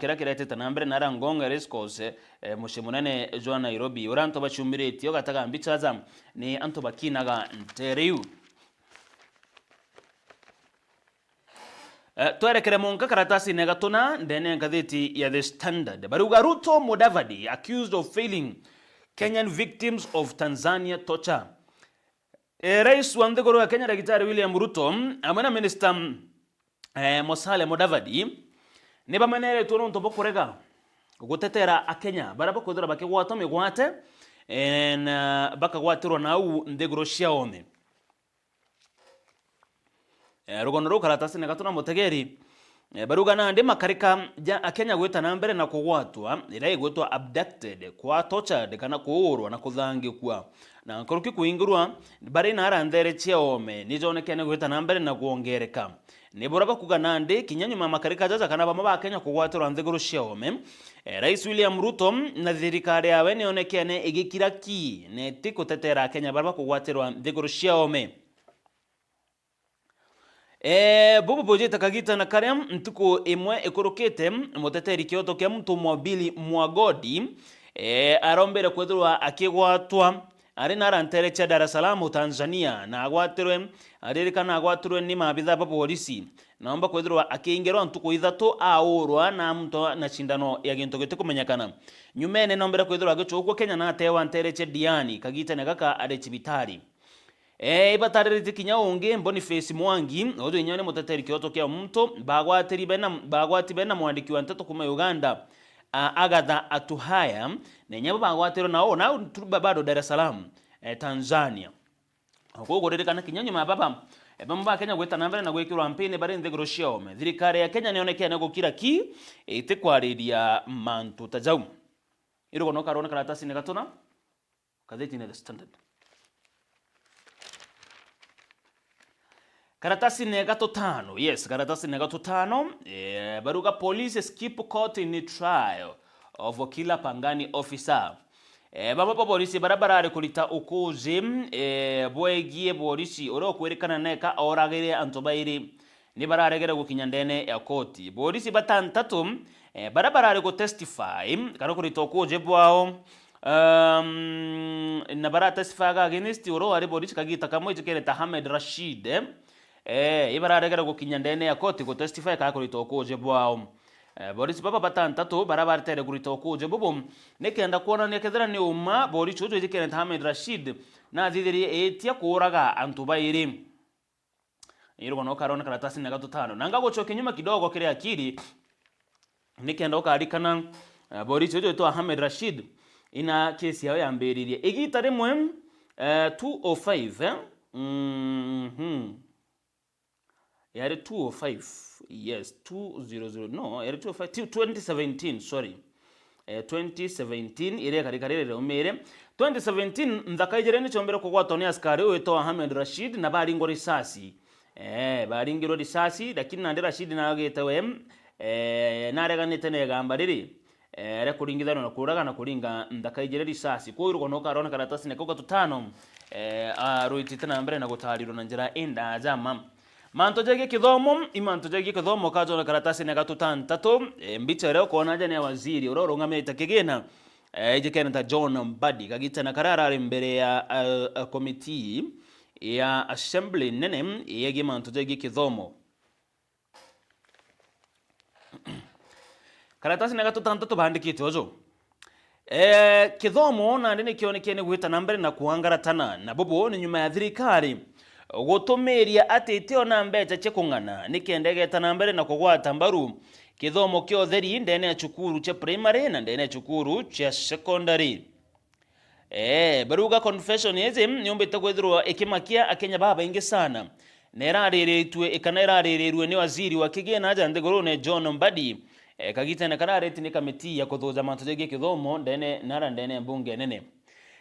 kira kiretete nambere na arangonga rescourse mushimunene jo Nairobi uranto bachumbire tiyo gataga mbichaza ni anto bakinaga nteriu twerekere monka karatasi ne gatuna ndene gatheti ya The Standard baruga Ruto Mudavadi accused of failing Kenyan victims of Tanzania torture. Rais wa nthiguru ya Kenya Daktari William Ruto amana minister Musalia Mudavadi ni bamenere tuno ntobo kurega gutetera akenya baraba kuthira bakigwata migwate na bakagwatirwa nau nthiguru ciaone rugono ru karatasi ne gatuna mutegeri baruga nandi makarika akenya gwita na mbere na kugwatwa ira igwetwa abducted kwa tortured kana kuurwa na kuthangikwa na nkoruki kuingirwa bari na arandhere ciaome nijonekene gwita na mbere na kuongereka niburaga kuganande kinyanyuma makarika jaja kana bama ba Kenya kugwatirwa nthiguru ciaome Rais William Ruto na thirikari yawe nionekene igikira ki neti kutetera Kenya baraba kugwatirwa nthiguru ciaome Bobo Bojeta kagita na karem ntuko imwe ekorokete muteteri kioto kia mtu mwabili mwagodi arombere kwethirwa akigwatwa ari narantere cha Dar es Salaam Tanzania na agwatirwe aririkana agwatirwe ni mabitha ba polisi naomba kwethirwa akingirwa ntuko ithatu aurwa na mto na cindano ya ginto gite kumenyakana nyumene nombera kwethirwa gichukwo Kenya na atewa ntere cha Diani kagita na gaka ari chibitari batariri kinya unge Boniface Mwangi odo inyone muteteri kioto kia mto bagwati bena mwandiki wa nteto kuma Uganda Agatha Atuhaya nenyabo bagwatero nao na bado Dar es Salaam Tanzania okugorerikana kinyanyuma mababa bamba Kenya gweta nambere na gwekirwa mpine bari nthiguru ciaome thirikari ya Kenya nionekene gukira ki itikwariria mantu tajau irugono karona karatasi ne gatuna katheti ne The Standard karatasi ne gatutano karatasi ne gatutano baruga police skip court in trial of Okila Pangani officer baba polisi barabara ari kulita ukuzi bwegie polisi oro kwerekana neka oragire antobairi ni bararegera gukinya ndene ya koti polisi batantatu barabara ari go testify kana kuri tokoje bwao na bara testify ga against oro ari bodi kagita kamwe jikene ta Ahmed Rashid ibara regera go kinyandene ya koti go testify ka kuri tokoje bwao Boris baba batantatu barabara tere kuri tokoje bubum nekenda kuona nekethera ni umma bodi chujo jikene ta Ahmed Rashid na thithiri etia kuraga antubairi iro no karona karatasi na gatutano nanga gochoke nyuma kidogo kile akili nikenda okarikana Boris Jojo to Ahmed Rashid ina kesi yao ya mberirie igita rimwe 205 yari 205 yes 200 no yari 205 2017 sorry 2017 ire karikarire umere 2017 ndakaijere chombero kwa Tony askari weto Ahmed Rashid na baringo risasi baringiro risasi lakini nande Rashid na agetawe nareganite negamba riri kuringithana na kuraga na kuringa ndakaijere risasi ko irugo no karona karatasi ne ko tutano roitite na mbere na gutariro na njira enda jama manto jege kithomo imanto jege kithomo kazo na karatasi ne gatutantatu mbichere ko na jane waziri uroro ngameta kigena ejekena ta John Mbadi kagita na karara ari mbere ya committee ya assembly nene yegi manto jege kithomo karatasi na gatutantatu bandikite ojo kithomo na ndene kionekene gwita nambere na kuangaratana na bobo ni nyuma ya thirikari gutumiria atitio na mbeca chekungana nikendegeta nambere na kugwata mbaru kithomo kyo theri ndene ya chukuru cha primary na ndene ya chukuru cha secondary baruga confession yeze nyombete gwethirwa ikimakia akenya baba ingi sana nerariritwe ikanararirirwe ni waziri wa kigena aja ndegorone John Mbadi kagita na karareti ni kamiti ya kuthoza mantu jege kithomo ndene nara ndene mbunge nene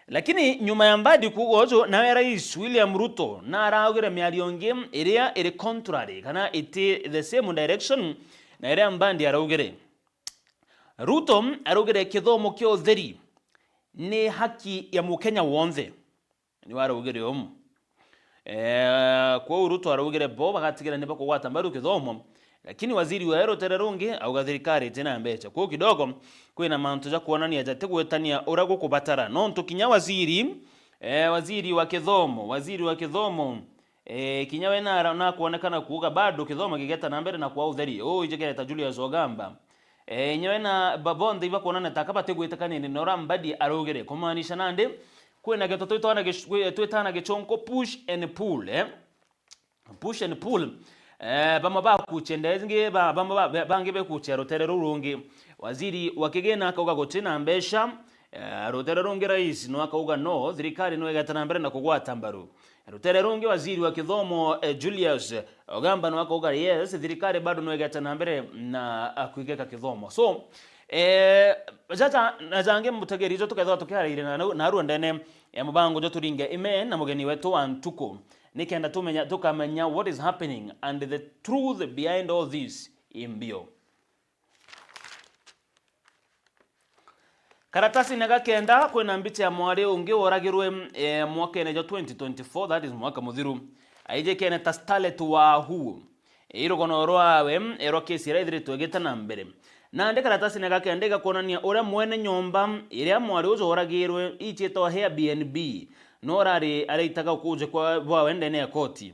lakini nyuma ya Mbadi kugozo na rais William Ruto na araugire miarionge area ere contrary kana ite the same direction na area Mbadi araugire Ruto araugire kithomo kyo theri ni haki ya mukenya wonthe ni waraugire kwa Ruto araugire bo bagatigira ne bakugwata mbaru kithomo lakini waziri wa ero tererungi au gathirikari tena mbecha kwa kidogo kwina mantu za kuonania jate gwetania urago kubatara no tukinya waziri waziri wa kithomo kinyawe na kuonekana kuuga bado kithomo kigeta na mbere na kwa utheri ijegeta Julius Ogamba nyawe na babonde iba kuonana takabate gwetakane ni Nora Mbadi arogere kumaanisha nande kwina geto twetana gechonko push and pull push and pull bama ba kuchendezenge bama bange be kuchero terero rungi waziri wakigena akauga gotina mbesha rotero rungi rais no akauga no thirikari no egatana mbere na kugwata mbaru rotero rungi waziri wa kithomo Julius Ogamba no akauga yes thirikari bado no egatana mbere na akuigeka kithomo so jaja nazange mutegerizo tuketho tukiharire na ruo ndene ya mubango jo turinge amen na mugeni wetu Antuko nikenda tukamenya what is happening and the truth behind all this imbio karatasi nagakenda kwena mbiche ya mwari ungi woragirwe mwaka ene jo 2024 that is mwaka muthiru aije kene ta starlet wa hu irogono roawe ero kesi raithire twegeta na mbere na ndeka karatasi nagakenda kuonania ura mwene nyomba iria mwari uzo woragirwe ichito Airbnb no rari areitaga kuje kwa bwa ndene ya koti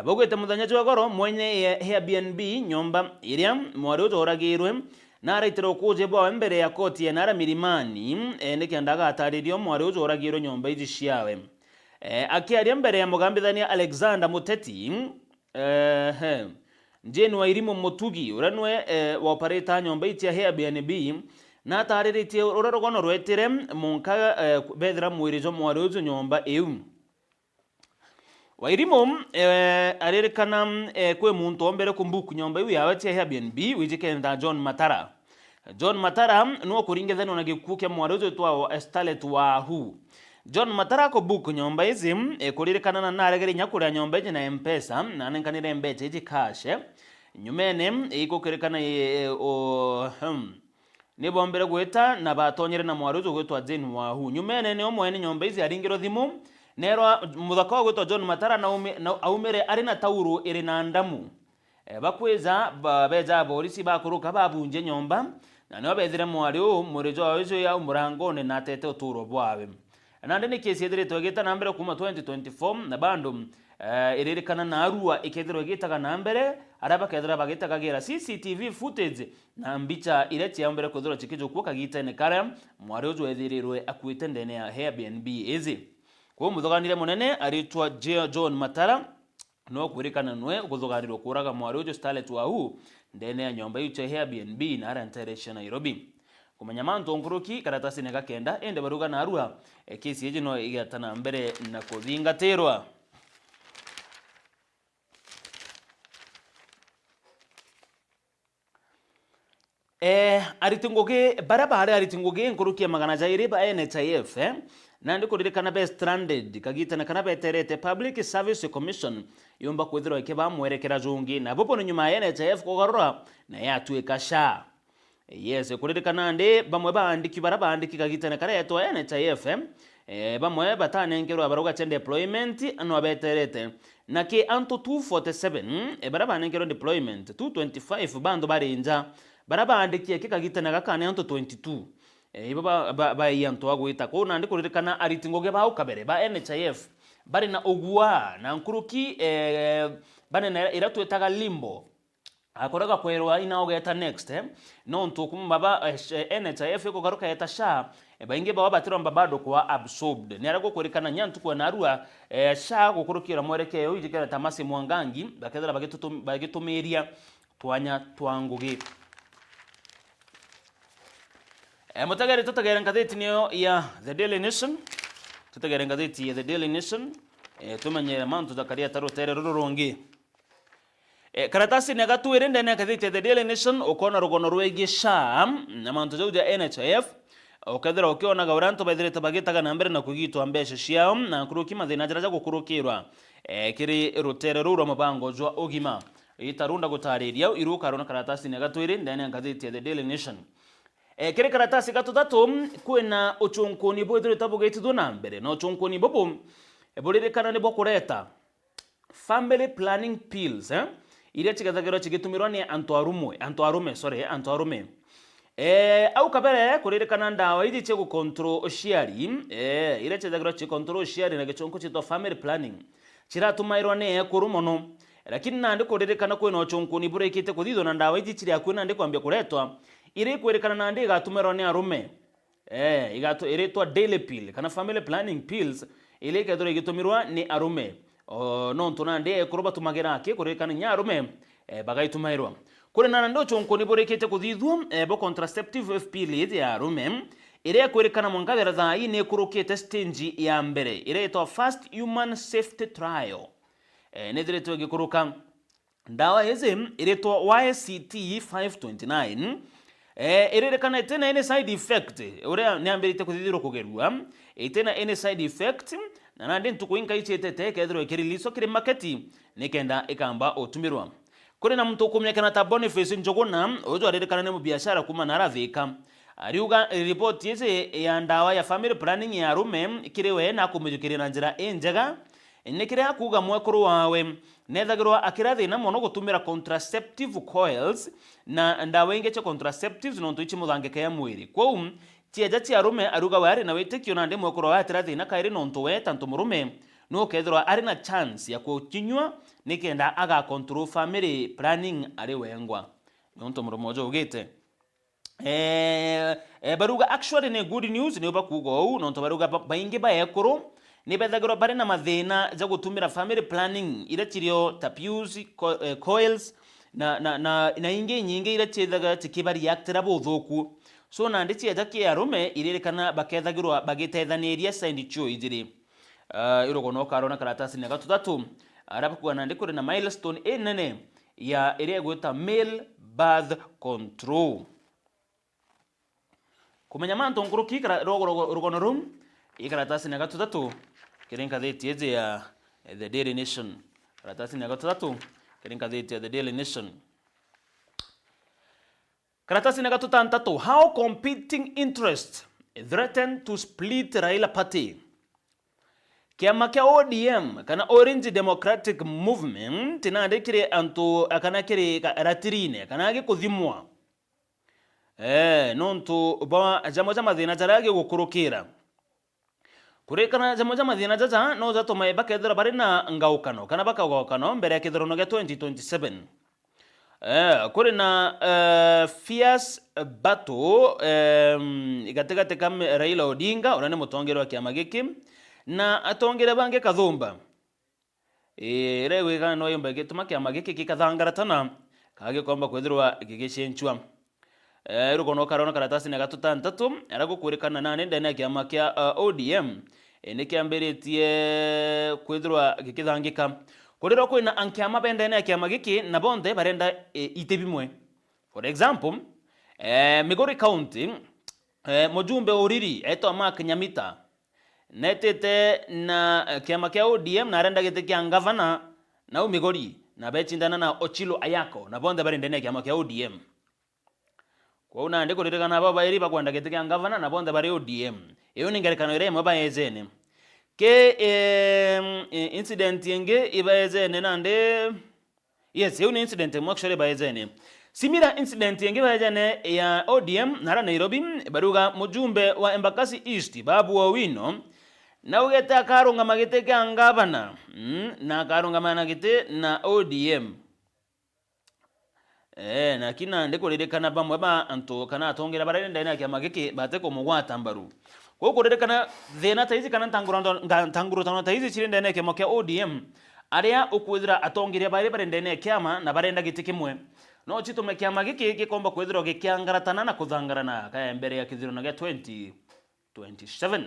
bogwete muthanya wa goro mwenye Airbnb nyomba iria mwari uzo woragirwe na areitira kuje bwa mbere ya koti ya nara milimani nikendaga ataririo mwari uzo woragirwe nyomba izi ciawe akiaria mbere ya mugambithania Alexander Muteti Jane Wairimu Mutugi uranwe wa operator nyomba itia Airbnb na atariritie urorogono rwetire munka bethira mwirizo mwarizo nyomba eu Wairimu arerekana kwe muntu ombere kumbuku nyomba iu yawe tia Airbnb wijikenda John Matara no kuringethana na gikuke mwarizo twa starlet wa hu John Matara ko buku nyomba izi kurirekana na aregere nyakura nyomba ije na M-Pesa na nenkanire mbeche ije cash nyumene iko kerekana ni bombere gweta na batonyere na mwaruzo gwetwa Jane wa hu nyumene ne omwene nyomba izi aringiro thimu nero muthaka gwetwa John Matara na aumere ari na tauro iri na ndamu bakweza beja polisi bakuruka babunje nyomba na niyo bethire mwari murejo wawejo ya umurangone na tete uturo bwawe nande ni kesi yethiritwe gita na mbere kuma 2024 na bando iririkana na Arua ikethirwe gitaga na mbere araba kethira bagitaga gira CCTV footage na mbicha ireti ya mbere kuthura chikijo kuoka gitene kare mwari ujo ethirirwe akuite ndene ya Airbnb ezi kwa muthoganire munene aritwa John Matara no kwirikana nwe guthoganirwo kuraga mwari ujo Starlet Wahu ndene ya nyomba yuche Airbnb na Aranteresha Nairobi kumenya manto nkuruki karatasi nega kenda ende baruga na Arua kesi yeje no igatana mbere na kuthingatirwa aritingoge barabara aritingoge nkuruki magana jairi ba NHIF nandi kuririkana be stranded kagitana kana beterete Public Service Commission yomba kwithirwa ikeba mwerekera jungi na bopo nyuma ya NHIF kugarura na yatuika SHA yes kuririkana ndi bamwe baandiki barabandiki kagitana kana yeto NHIF bamwe batanengerwa baruga chende deployment ano beterete na ke anto 247 barabanengero deployment 225 bando barinja barabandikie kikagitana gakane anto 22 ibo ba yanto agwita ko nandi kuririkana aritingoge ba ukabere ba NHIF bari na ogwa na nkuruki bane na iratwetaga limbo akoraga kwerwa inaogeta next no ntukumba ba NHIF ko garuka eta SHA bainge ba batirwa bado kwa absorbed ni arago kuririkana nyantu kwa narua SHA gukurukira mwerekeo ijikera tamasi mwangangi bakethera bagitumiria twanya twangugi mutagere tutagere ngazeti niyo ya The Daily Nation tutagere ngazeti ya The Daily Nation tumenyera mantu zakaria tarotere rurongi karatasi negatuire ndene ngazeti ya The Daily Nation ukona rugono rwege SHA na mantu zauja NHIF ukethera ukiona gauranto baithirite bagitaga na mbere na kugitwa mbesha ciao na kuruki mathina njira gukurukirwa kiri rutere ruro mabango jwa ugima itarunda gutariria iruka rona karatasi negatuire ndene ngazeti ya The Daily Nation kiri karatasi gatutatu kwina uchunkuni bwithire tabugitithwo na mbere no uchunkuni bobo buririkana ni bokureta family planning pills iria chigathagirwo chigitumirwo ni antu arume au kabere kuririkana ndawa ithi che control uciari iria chigathagirwo chi control uciari na gichunku chitwa family planning chiratumairwo ni ekuru muno lakini nandi kuririkana kwina uchunkuni burekite kuthithwo na ndawa ithi chiri akwina nandi kwambia kuretwa iri kwerekana nandi igatumero ni arume iritwa daily pill kana family planning pills ile ikethirwo igitumirwa ni arume no ntunandi ekuruba tumagira ake kurekana nya arume bagaitumairwa kuri na ndo chunkuni burekete kuthithwo bo contraceptive pill ya arume ile kwerekana mwangathera thai ni kurukite stage ya mbere ile itwa first human safety trial nithiritwe gikuruka ndawa hizi iritwa YCT 529 iririkana itena any side effect uria niambirite kuthithirwo kugerua itena any side effect na nandi ntukuinka ichete kethirwo ikiriliso kiri maketi nikenda ikamba utumirwa kuri na mtu kumyekana ta Boniface Njoguna ujo aririkana ni biashara kuma narathika ariuga report yese ya ndawa ya family planning ya arume kiriwe na kumujukirira na njira enjega nikire akuga mwekuru wawe nethagirwa akirathina muno gutumira contraceptive coils na ndawa inge cha contraceptives no ntuichi muthangeke ya mwiri kwou tieja tia arume aruga wari na witikio na ndi mwekuru wa atirathina kairi no ntuwe tantu murume no kethirwa ari na chance ya kukinywa nikenda aga control family planning ari wengwa nonto murumojo ugite baruga actually ne good news ne bakugo no nto baruga bainge ba ekuru ni bethagirwo bari na mathina ja gutumira family planning ira chirio tapius coils na inge nyinge ira chethaga tikibari reactira buthuku so na ndi cia jaki arume iririkana bakethagirwo bagitethaniria side cho ijiri irogono karona karatasi ne gatutatu arabakuwa na ndi kuri na milestone enene ya area gweta male birth control kumenya manto nguruki rogono room ikaratasi ne gatutatu kirenka theti eze ya The Daily Nation karatasi ne gatutatu kirenka theti ya The Daily Nation karatasi ne gatutantatu how competing interests threaten to split Raila party kiama kia ODM kana Orange Democratic Movement nandikire antu akana kiri ratirine kana gikuthimwa nontu ba jamo jama thina jarage gukurukira kurikana jamo jama thina jaja no zato mai bakethera bari na ngaukano kana bakagaukano mbere ya kithurano gia 2027 kuri na fierce battle igategate kam Raila Odinga urane mutongero wa kiama giki na atongere bange kathumba rewe ga no yomba gituma kiama giki kikathangaratana kage komba kwithirwa gigicenchwa rugono karona karatasi na gatuta ntatu aragukurikana na nende na kiama kia ODM ni kiambiritie kwithirwa gikithangika kurira kwina ankiama bende na kiama giki na bonde barenda itebimwe. For example Migori County mujumbe uriri eto Mark Nyamita netete na kiama kia ODM na arenda gite kia ngavana na Migori na bechindana na Ochilo Ayako na bonde barenda na kiama kia ODM. Kwa una ndiko ririkana baba iri bakwenda gite kia ngavana na bonde bari ODM iyo ni ngerekano ire maba yezene ke incident yenge ibaezene nande yes iyo ni incident actually baezene simira incident yenge baezene ya ODM nara Nairobi baruga mujumbe wa Embakasi East Babu Owino na ugeta karunga magite kia ngavana na karunga mana gite na ODM na kina ndiko ririkana bamwe ba anto kana atongera barenda na kiama giki bateko mugwata mbaru kwa kuririkana thina taizi kana ntangurutano taizi chirenda na kiama kia ODM aria ukwithira atongire bare barenda na kiama na barenda giti kimwe no chitume kiama giki gikomba kwithira gikiangaratana na kuthangarana kaya mbere ya kithirano gia 2027.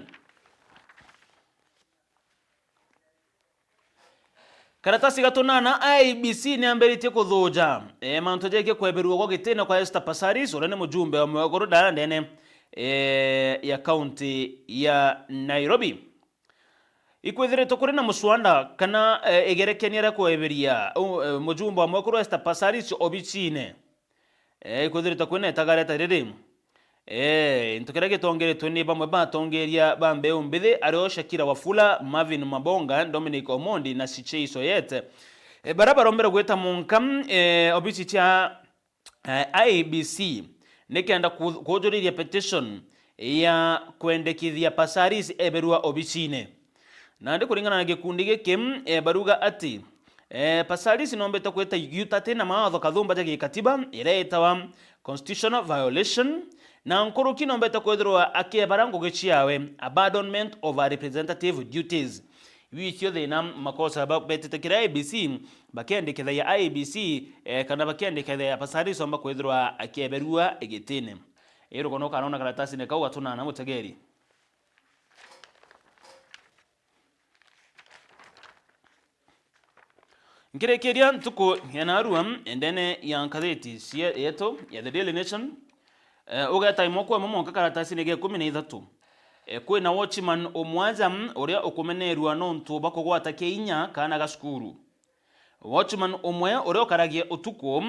Karatasi gatunana IEBC ni amberitie kuthuja mantu jeke kweberwa kwa gitena kwa Esther Passaris urane mujumbe wa mwagoroda ndene ya county ya Nairobi ikwithire tokuri na muswanda kana egerekeniera kweberia mujumbe wa mwagoro Esther Passaris obichine ikwithire tokwene tagareta riri ntukira gitongeretwe ni bamwe batongeria bambe umbithi ario Shakira Wafula, Marvin Mabonga, Dominic Omondi na Sichei Soyete barabara ombere gweta munkam obichi cha IEBC nekenda kujuriria petition ya kwendekithia Passaris eberua obichine na ndi kuringana na gikundi giki baruga ati Passaris nombeta kweta yutate na maatho kathumba ja katiba iretawa constitutional violation na nkuru kinombeta kwethirwa akiebarango gichiawe abandonment of our representative duties wichio thina makosa betetekira IEBC bakendeketha ya IEBC kana bakendeketha ya Passaris omba kwethirwa akieberua egitine irugono kanona karatasi ne kauga tunana mutegeri nkirekeria ntuko yanarua endene ya nkatheti yeto ya The Daily Nation ugeta imokwa momonka karatasi nege 13 kwina watchman omwaza uria ukumenerwa nontu bakogwata keinya kana gasukuru watchman omwe uria ukaragie utuko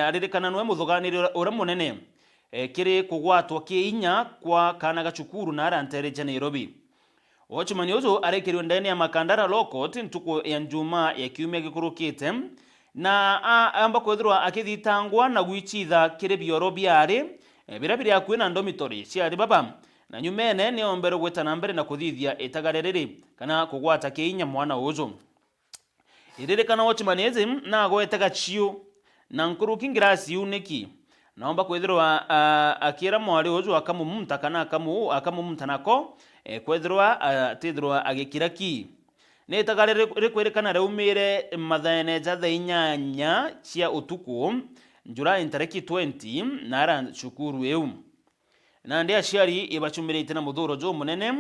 aririkana nwe muthuganire uria munene kiri kugwatwa keinya kwa kana gachukuru na arantere Nairobi. Watchman yozo arekerio ndani ya Makandara Law Court ntuko ya njuma ya kiumia gikurukite na amba kwethirwa akithitangwa na gwichitha kiri bioro biari birabiri akwina dormitory ciari baba na nyumene ni ombere gweta na mbere na kuthithia itagarereri kana kugwata keinya mwana uzo irire kana watchman ezi na gwetega chio na nkuruki ngirasi uniki naomba kwethirwa akira mwari uzo akamumumta kana akamumumta nako kwethirwa atithirwa agikiraki ne itagarere kwerekana reumire mathene jatha inyanya cia utuku July tariki 20 nara shukuru eu na ndia ciari ibachumirite na muthuro jo munene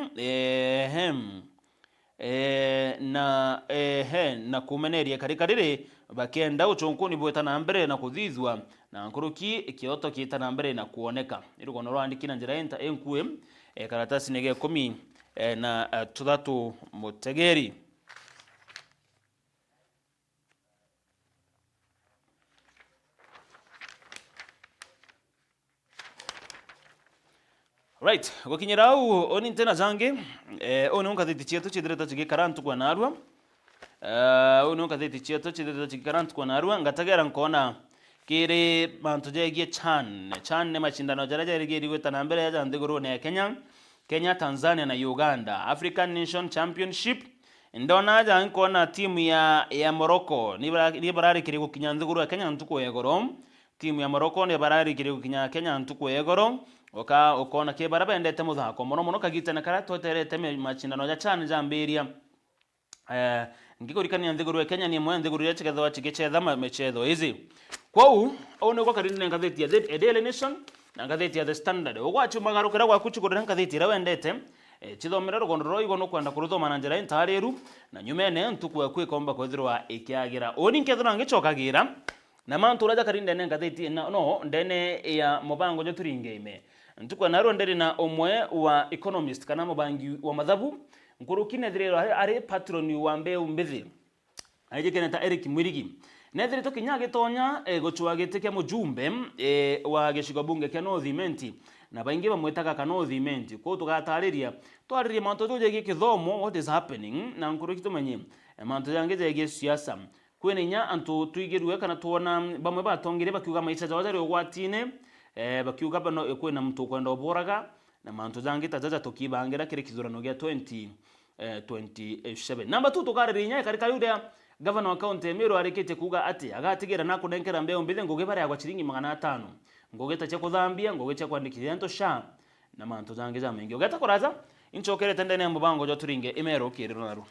na kumeneria karikarire bakenda uchonkuni bweta na mbere na kuthithwa na nkuruki kioto kita na mbere na kuoneka irugono rwandikina njira enta enkue karatasi nege 10 na tuthatu mutegeri Right, gokinyira u oni tena zange ono ngathiti chietu chithirite chigikarantu kwa narua ono ngathiti chietu chithirite chigikarantu kwa narua ngatagera nkona kiri mantu jegie chan ne machindano jaraja rigiri gwetana mbere ya ndiguru ne Kenya, Tanzania na Uganda African Nation Championship ndona ja nkona timu ya Morocco ni barari kiri gukinya ndiguru ya Kenya ntuko yegoro timu ya Morocco ni barari kiri gukinya Kenya ntuko yegoro ukona ke baraba endete muthako mono kagitana kara tweterete machindano ya chan jambiria ngigurikania nthiguru ya Kenya ni mwe nthiguru ya chikethwa chigichetha mechetho izi kwau one kwa karine ngatheti ya The Daily Nation na ngatheti ya The Standard ugwachu magarukira gwa kuchigurira ngatheti ra wendete chithomera rugondoro igono kwenda kuruthoma na njira intariru na nyumene ntuku ya kwikomba kwithirwa ikiagira oni nkethura ngichokagira na mantu uraja karinde ne ngatheti no ndene ya mubango jo turingeime ntuku na ronderi na omwe wa economist kana mubangi wa mathabu nkurukine thirero ari patron wa mbeu mbithi aje keneta Eric Mwirigi nethire tokinya gitonya gochwa gitike mujumbe wa gicigo bunge kya North Imenti na baingi bamwetaga ka North Imenti ko tugatariria twaririe manto tuje gikithomo what is happening na nkuruki tumenye manto yange jege siasa kweninya antu tuigirwe kana tuona bamwe batongire bakiuga maicha jawazari ogwatine bakiuga bano kwena mtu kwenda oboraga na manto jange tajaja tokibangira kire kizurano gya 2027 number 2 tukaririnya karika yude Governor wa county Meru arikete kuga ati agatigera na kunenkera mbeo mbithe nguge bare ya chiringi 500 ngogeta cha kuthambia ngogecha kwandikithia nto sha na manto jange ja mengi ogeta kuraza inchokere tendene mubango jo turinge Imero kiriro naru